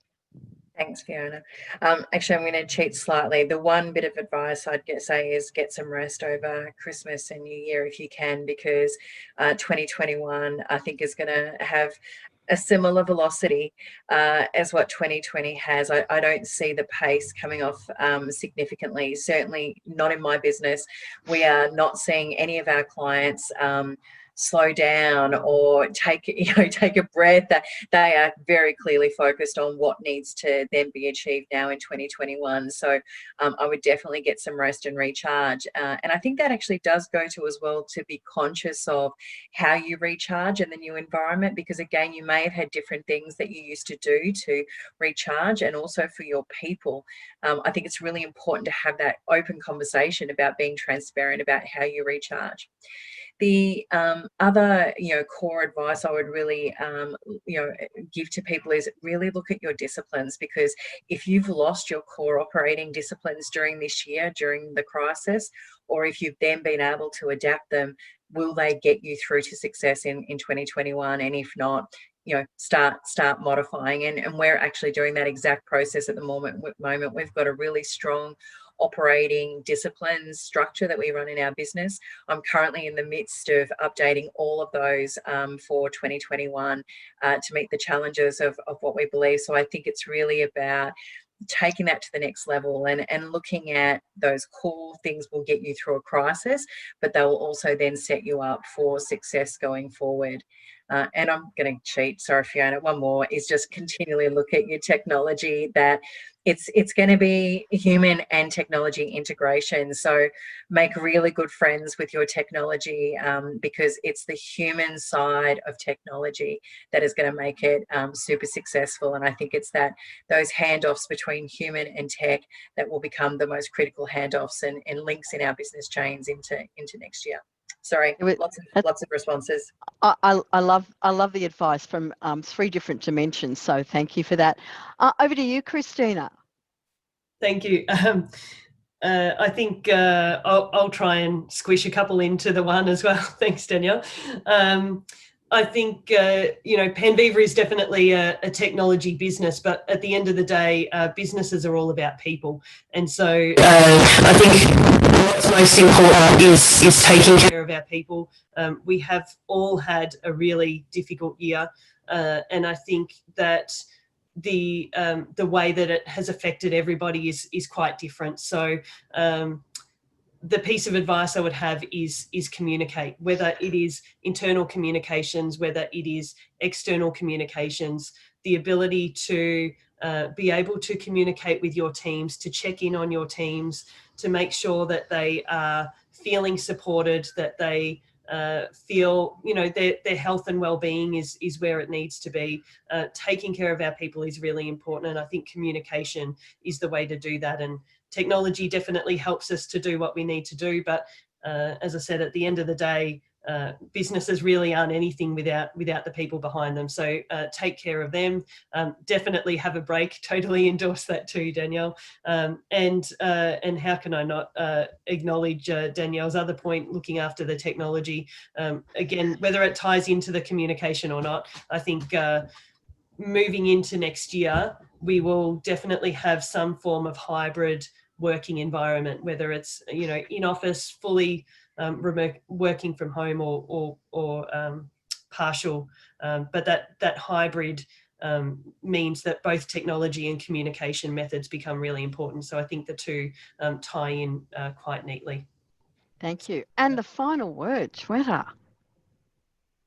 Thanks, Fiona. Actually, I'm going to cheat slightly. The one bit of advice I'd say is get some rest over Christmas and New Year if you can, because 2021, I think, is going to have a similar velocity as what 2020 has. I don't see the pace coming off significantly, certainly not in my business. We are not seeing any of our clients slow down or take a breath. That they are very clearly focused on what needs to then be achieved now in 2021. So I would definitely get some rest and recharge. And I think that actually does go to as well to be conscious of how you recharge in the new environment, because again, you may have had different things that you used to do to recharge, and also for your people. I think it's really important to have that open conversation about being transparent about how you recharge. The other, core advice I would really, give to people is really look at your disciplines, because if you've lost your core operating disciplines during this year, during the crisis, or if you've then been able to adapt them, will they get you through to success in 2021? And if not, start modifying. And we're actually doing that exact process at the moment. We've got a really strong operating disciplines structure that we run in our business. I'm currently in the midst of updating all of those for 2021 to meet the challenges of what we believe. So I think it's really about taking that to the next level and looking at those core things will get you through a crisis, but they will also then set you up for success going forward. And I'm going to cheat, sorry Fiona, one more is just continually look at your technology, that it's going to be human and technology integration. So make really good friends with your technology, because it's the human side of technology that is going to make it super successful. And I think it's those handoffs between human and tech that will become the most critical handoffs and links in our business chains into next year. Sorry, lots of responses. I love the advice from 3 different dimensions. So thank you for that. Over to you, Kristina. Thank you. I think I'll try and squish a couple into the one as well. Thanks, Danielle. I think, Panviva is definitely a technology business, but at the end of the day, businesses are all about people. And so I think what's most important is taking care of our people. We have all had a really difficult year, and I think that the way that it has affected everybody is quite different. So the piece of advice I would have is communicate, whether it is internal communications, whether it is external communications, the ability to be able to communicate with your teams, to check in on your teams, to make sure that they are feeling supported, that they feel, you know, their health and well-being is where it needs to be. Taking care of our people is really important, and I think communication is the way to do that. And technology definitely helps us to do what we need to do, but as I said, at the end of the day, businesses really aren't anything without the people behind them. So take care of them. Definitely have a break. Totally endorse that too, Danielle. And how can I not acknowledge Danielle's other point, looking after the technology. Again, whether it ties into the communication or not, I think moving into next year, we will definitely have some form of hybrid working environment, whether it's, you know, in office, fully remote, working from home, or partial, but that hybrid means that both technology and communication methods become really important. So I think the two tie in quite neatly. Thank you. And the final word, Shwetha.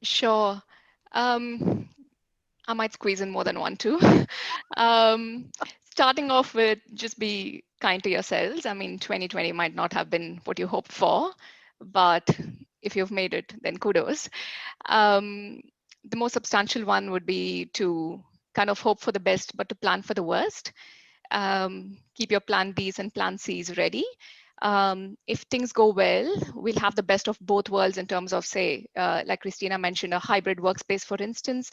Sure. I might squeeze in more than one too. Starting off with, just be kind to yourselves. I mean, 2020 might not have been what you hoped for, but if you've made it, then kudos. The most substantial one would be to kind of hope for the best, but to plan for the worst. Keep your plan Bs and plan Cs ready. If things go well, we'll have the best of both worlds in terms of, say, like Kristina mentioned, a hybrid workspace, for instance.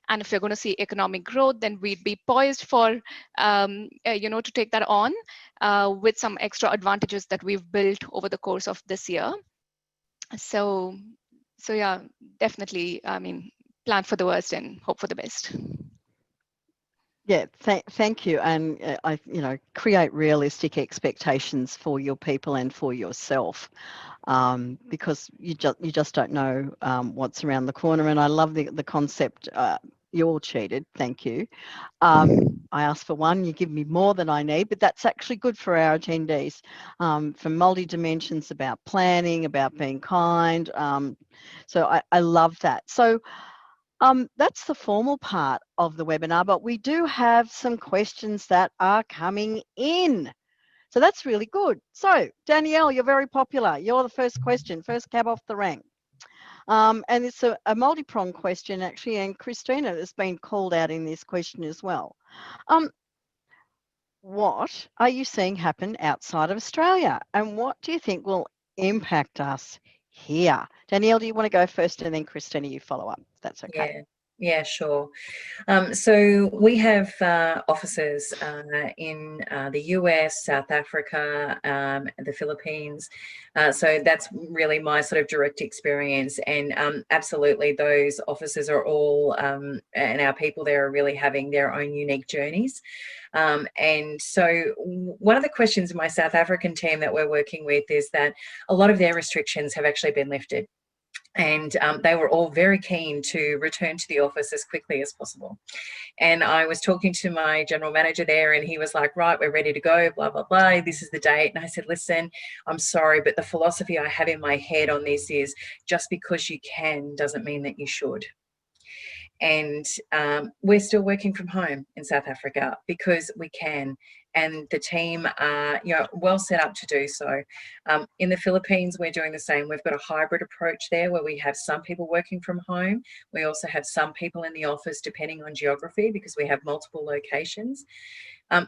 And if you're going to see economic growth, then we'd be poised for, to take that on with some extra advantages that we've built over the course of this year. So yeah, definitely, I mean, plan for the worst and hope for the best. Yeah, thank you. And create realistic expectations for your people and for yourself, because you just don't know what's around the corner. And I love the concept. You all cheated. Thank you. I asked for one. You give me more than I need, but that's actually good for our attendees. For multi-dimensions about planning, about being kind. So I love that. So. That's the formal part of the webinar, but we do have some questions that are coming in. So that's really good. So Danielle, you're very popular. You're the first question, first cab off the rank. And it's a multi-pronged question actually, and Kristina has been called out in this question as well. What are you seeing happen outside of Australia? And what do you think will impact us here? Danielle, do you want to go first, and then Kristina, you follow up? That's okay. Yeah, sure. So we have offices in the US, South Africa, the Philippines. So that's really my sort of direct experience. And absolutely, those offices are all, and our people there are really having their own unique journeys. And so one of the questions in my South African team that we're working with is that a lot of their restrictions have actually been lifted. And they were all very keen to return to the office as quickly as possible. And I was talking to my general manager there, and he was like, right, we're ready to go, blah, blah, blah. This is the date. And I said, listen, I'm sorry, but the philosophy I have in my head on this is just because you can doesn't mean that you should. And we're still working from home in South Africa because we can. And the team are, well set up to do so. In the Philippines, we're doing the same. We've got a hybrid approach there where we have some people working from home. We also have some people in the office, depending on geography, because we have multiple locations.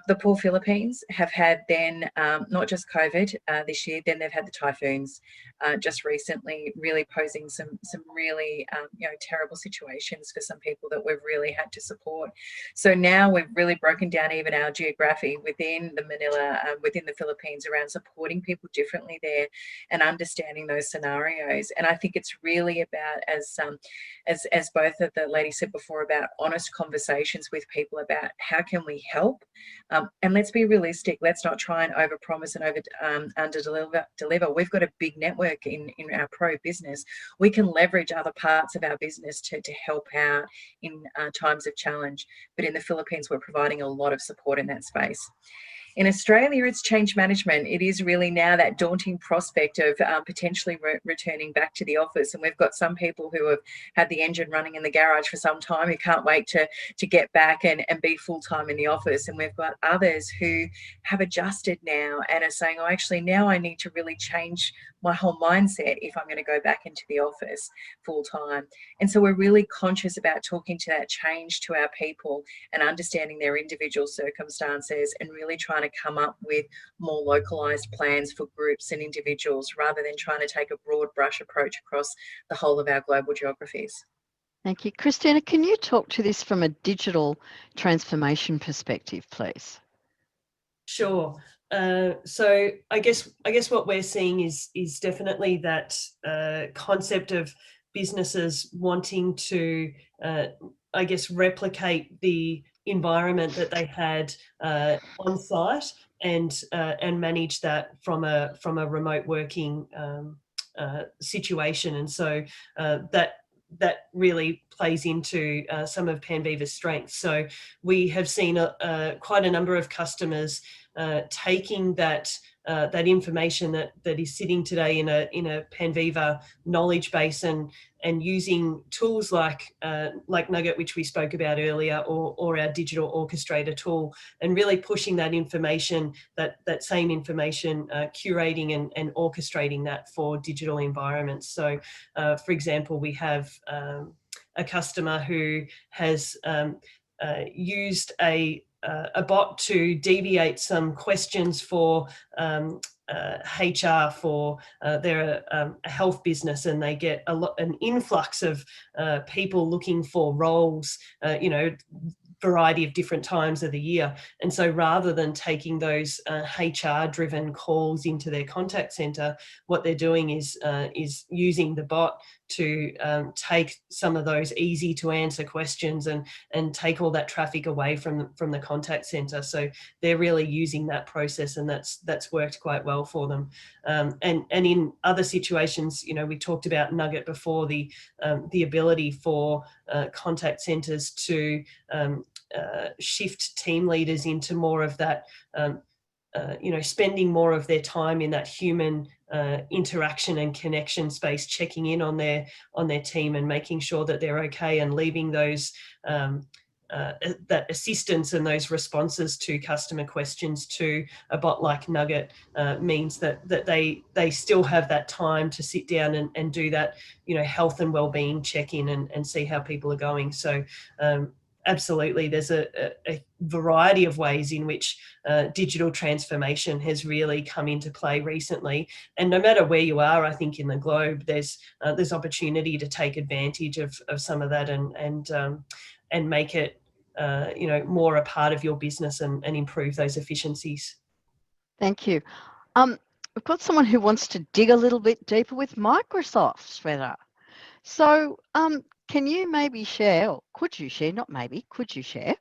The poor Philippines have had then not just COVID this year, then they've had the typhoons just recently, really posing some really terrible situations for some people that we've really had to support. So now we've really broken down even our geography within the Manila, within the Philippines, around supporting people differently there and understanding those scenarios. And I think it's really about, as both of the ladies said before, about honest conversations with people about how can we help. And let's be realistic. Let's not try and overpromise and under-deliver. We've got a big network in our pro business. We can leverage other parts of our business to help out in times of challenge. But in the Philippines, we're providing a lot of support in that space. In Australia, it's change management. It is really now that daunting prospect of potentially returning back to the office. And we've got some people who have had the engine running in the garage for some time who can't wait to get back and be full-time in the office. And we've got others who have adjusted now and are saying, oh, actually, now I need to really change my whole mindset if I'm going to go back into the office full-time. And so we're really conscious about talking to that change to our people and understanding their individual circumstances and really trying to come up with more localized plans for groups and individuals rather than trying to take a broad brush approach across the whole of our global geographies. Thank you. Kristina, can you talk to this from a digital transformation perspective, please? Sure. So I guess what we're seeing is definitely that concept of businesses wanting to, I guess, replicate the environment that they had on site and manage that from a remote working situation. And so that really plays into some of Panviva's strengths. So we have seen quite a number of customers taking that information that is sitting today in a Panviva knowledge base and using tools like Nugget, which we spoke about earlier, or our digital orchestrator tool, and really pushing that information, that same information, curating and orchestrating that for digital environments. So, for example, we have a customer who has used a bot to deviate some questions for HR for their a health business, and they get an influx of people looking for roles, variety of different times of the year. And so rather than taking those HR driven calls into their contact center, what they're doing is using the bot to take some of those easy to answer questions and take all that traffic away from the contact center. So they're really using that process, and that's worked quite well for them. And in other situations, we talked about Nugget before, the ability for contact centers to shift team leaders into more of that, spending more of their time in that human interaction and connection space, checking in on their team and making sure that they're okay, and leaving those that assistance and those responses to customer questions to a bot like Nugget means that they still have that time to sit down and do that, health and well-being check-in and see how people are going. So absolutely, there's a variety of ways in which digital transformation has really come into play recently. And no matter where you are, I think, in the globe, there's opportunity to take advantage of some of that and make it more a part of your business and improve those efficiencies. Thank you. We've got someone who wants to dig a little bit deeper with Microsoft, Shwetha. So can you maybe share, or could you share, not maybe, could you share,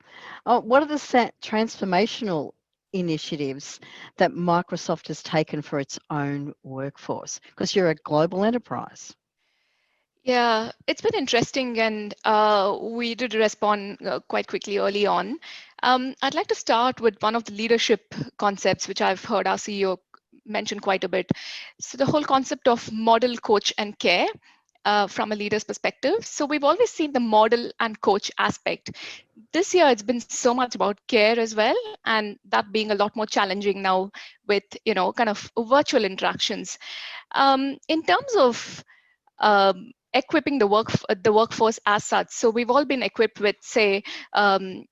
what are the transformational initiatives that Microsoft has taken for its own workforce? Because you're a global enterprise. Yeah, it's been interesting, and we did respond quite quickly early on. I'd like to start with one of the leadership concepts, which I've heard our CEO mention quite a bit. So the whole concept of model, coach, and care from a leader's perspective. So we've always seen the model and coach aspect. This year, it's been so much about care as well, and that being a lot more challenging now with, kind of virtual interactions. In terms of equipping the workforce as such. So we've all been equipped with, say,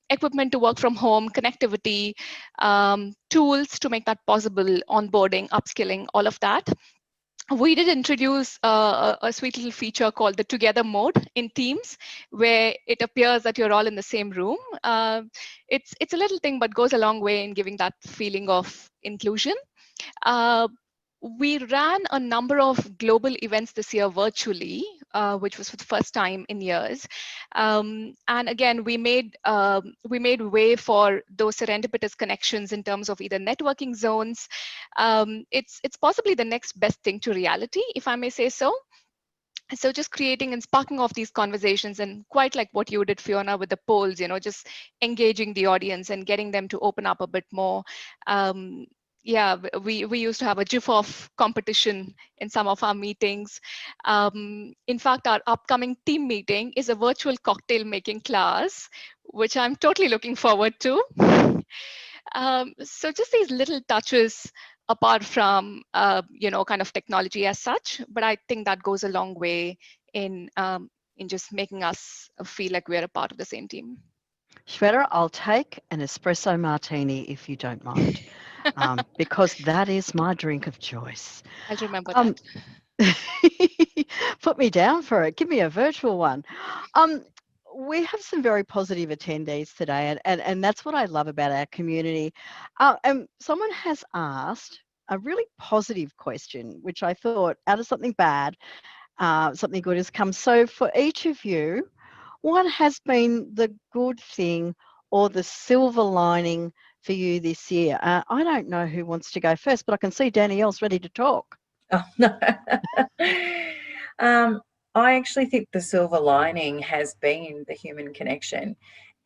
equipment to work from home, connectivity, tools to make that possible, onboarding, upskilling, all of that. We did introduce a sweet little feature called the Together mode in Teams, where it appears that you're all in the same room. It's a little thing, but goes a long way in giving that feeling of inclusion. We ran a number of global events this year virtually, which was for the first time in years. And again, we made way for those serendipitous connections in terms of either networking zones. It's possibly the next best thing to reality, if I may say so. So just creating and sparking off these conversations, and quite like what you did, Fiona, with the polls, just engaging the audience and getting them to open up a bit more. Yeah, we used to have a GIF off competition in some of our meetings. In fact, our upcoming team meeting is a virtual cocktail making class, which I'm totally looking forward to. So just these little touches, apart from kind of technology as such, but I think that goes a long way in just making us feel like we're a part of the same team. Shwetha, I'll take an espresso martini if you don't mind, because that is my drink of choice. I'll remember that. Put me down for it. Give me a virtual one. We have some very positive attendees today, and that's what I love about our community. And someone has asked a really positive question, which I thought, out of something bad, something good has come. So for each of you, what has been the good thing or the silver lining for you this year? I don't know who wants to go first, but I can see Danielle's ready to talk. Oh, no. I actually think the silver lining has been the human connection.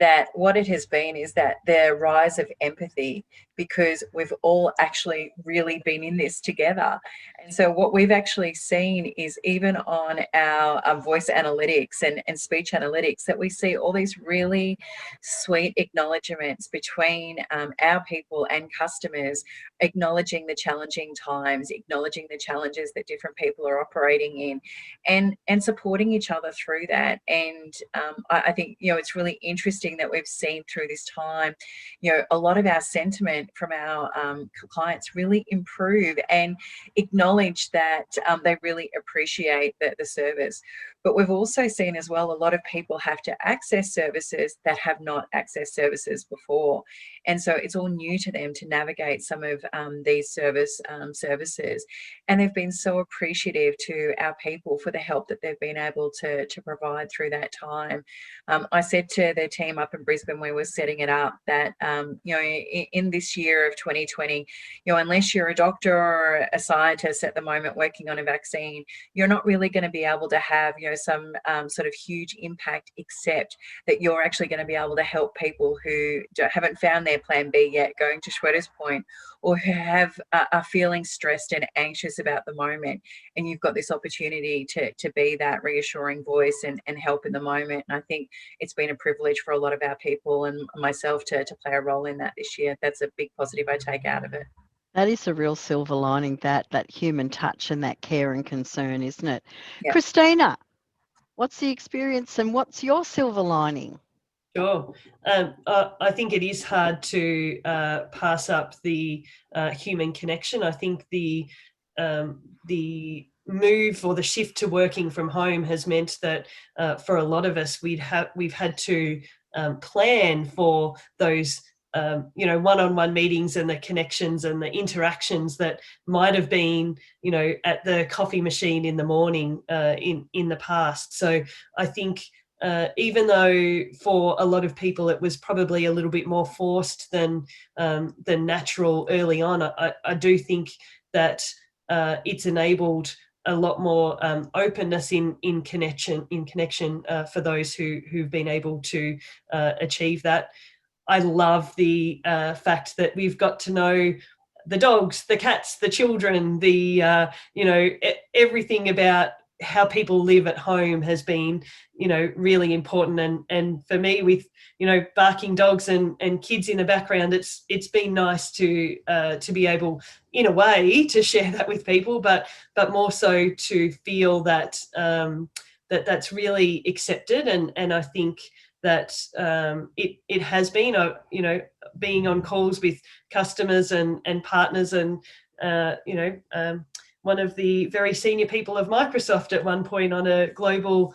That what it has been is that the rise of empathy, because we've all actually really been in this together. And so what we've actually seen is, even on our voice analytics and speech analytics, that we see all these really sweet acknowledgements between our people and customers, acknowledging the challenging times, acknowledging the challenges that different people are operating in, and supporting each other through that. And I think, it's really interesting that we've seen through this time, a lot of our sentiment from our clients really improve and acknowledge that they really appreciate the service. But we've also seen as well, a lot of people have to access services that have not accessed services before. And so it's all new to them to navigate some of these services. And they've been so appreciative to our people for the help that they've been able to provide through that time. I said to the team up in Brisbane, we were setting it up, that, in this year of 2020, unless you're a doctor or a scientist at the moment working on a vaccine, you're not really going to be able to have, some sort of huge impact, except that you're actually going to be able to help people who haven't found their plan B yet, going to Shwetha's point, or who are feeling stressed and anxious about the moment. And you've got this opportunity to be that reassuring voice and help in the moment. And I think it's been a privilege for a lot of our people and myself to play a role in that this year. That's a big positive I take out of it. That is a real silver lining, that human touch and that care and concern, isn't it? Yeah. Kristina, what's the experience and what's your silver lining? Sure. I think it is hard to pass up the human connection. I think the move or the shift to working from home has meant that for a lot of us, we've had to plan for those one-on-one meetings and the connections and the interactions that might have been, at the coffee machine in the morning in the past. So I think even though for a lot of people it was probably a little bit more forced than natural early on, I do think that it's enabled a lot more openness in connection for those who've been able to achieve that. I love the fact that we've got to know the dogs, the cats, the children, the everything about how people live at home has been, really important. And for me, with, barking dogs and kids in the background, it's been nice to be able, in a way, to share that with people, but more so to feel that that's really accepted. And I think that it has been, being on calls with customers and partners and, one of the very senior people of Microsoft at one point on a global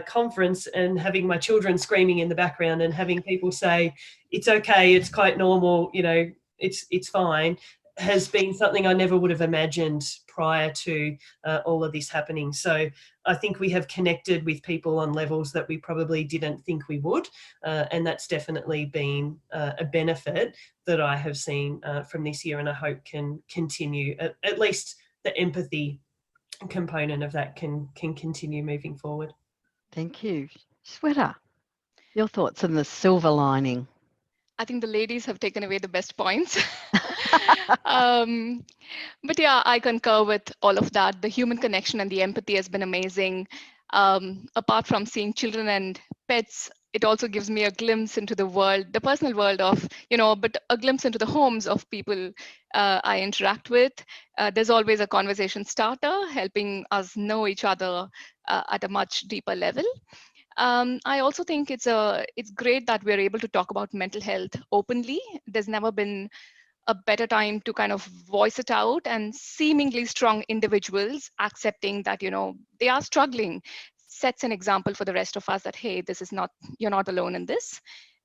conference, and having my children screaming in the background and having people say, it's okay, it's quite normal, it's fine, has been something I never would have imagined prior to all of this happening. So I think we have connected with people on levels that we probably didn't think we would. And that's definitely been a benefit that I have seen from this year, and I hope can continue, at least the empathy component of that can continue moving forward. Thank you. Shwetha, your thoughts on the silver lining? I think the ladies have taken away the best points. But yeah, I concur with all of that. The human connection and the empathy has been amazing. Apart from seeing children and pets, it also gives me a glimpse into the world, the personal world of, but a glimpse into the homes of people I interact with. There's always a conversation starter, helping us know each other at a much deeper level. I also think it's great that we're able to talk about mental health openly. There's never been a better time to kind of voice it out, and seemingly strong individuals accepting that they are struggling sets an example for the rest of us that, hey, this is not, you're not alone in this.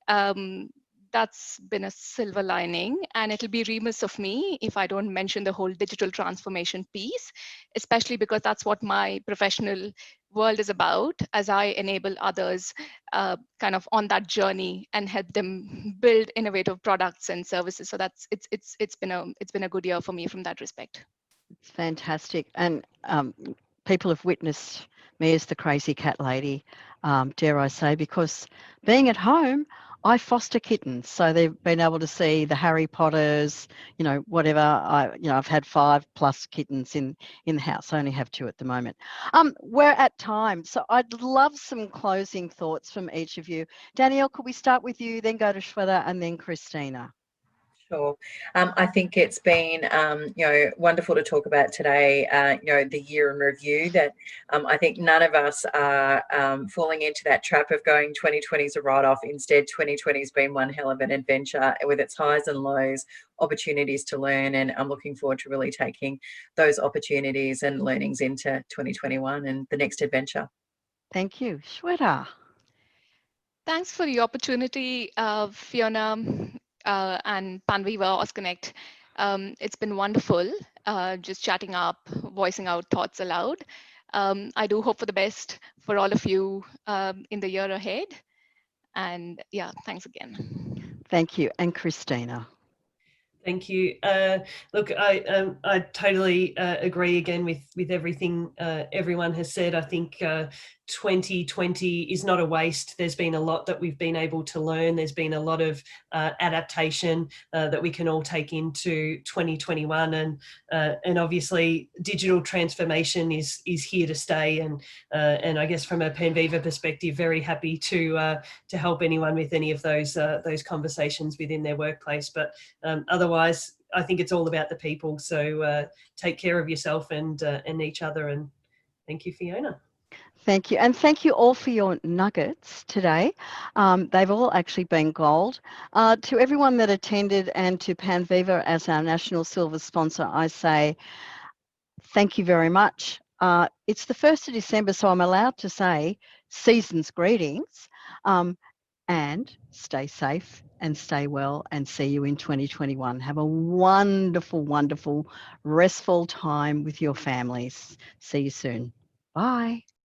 That's been a silver lining, and it'll be remiss of me if I don't mention the whole digital transformation piece, especially because that's what my professional world is about, as I enable others kind of on that journey and help them build innovative products and services. So it's been a good year for me from that respect. It's fantastic. And people have witnessed me as the crazy cat lady, dare I say, because being at home, I foster kittens. So they've been able to see the Harry Potters, whatever. I've had 5+ kittens in the house. I only have 2 at the moment. We're at time. So I'd love some closing thoughts from each of you. Danielle, could we start with you, then go to Shwetha, and then Kristina? Sure. I think it's been, wonderful to talk about today, the year in review. That I think none of us are falling into that trap of going 2020 is a write-off. Instead, 2020 has been one hell of an adventure with its highs and lows, opportunities to learn, and I'm looking forward to really taking those opportunities and learnings into 2021 and the next adventure. Thank you. Shwetha. Thanks for the opportunity, Fiona and Panviva Auscontact. It's been wonderful just chatting up, voicing out thoughts aloud. I do hope for the best for all of you in the year ahead. And yeah, thanks again. Thank you. And Kristina. Thank you. Look, I totally agree again with everything everyone has said. I think 2020 is not a waste. There's been a lot that we've been able to learn. There's been a lot of adaptation that we can all take into 2021, and obviously digital transformation is here to stay. And I guess from a Panviva perspective, very happy to help anyone with any of those conversations within their workplace. But otherwise, I think it's all about the people. So take care of yourself and each other. And thank you, Fiona. Thank you. And thank you all for your nuggets today. They've all actually been gold. To everyone that attended and to Panviva as our national silver sponsor, I say thank you very much. It's the 1st of December, so I'm allowed to say season's greetings, and stay safe and stay well, and see you in 2021. Have a wonderful, wonderful, restful time with your families. See you soon. Bye.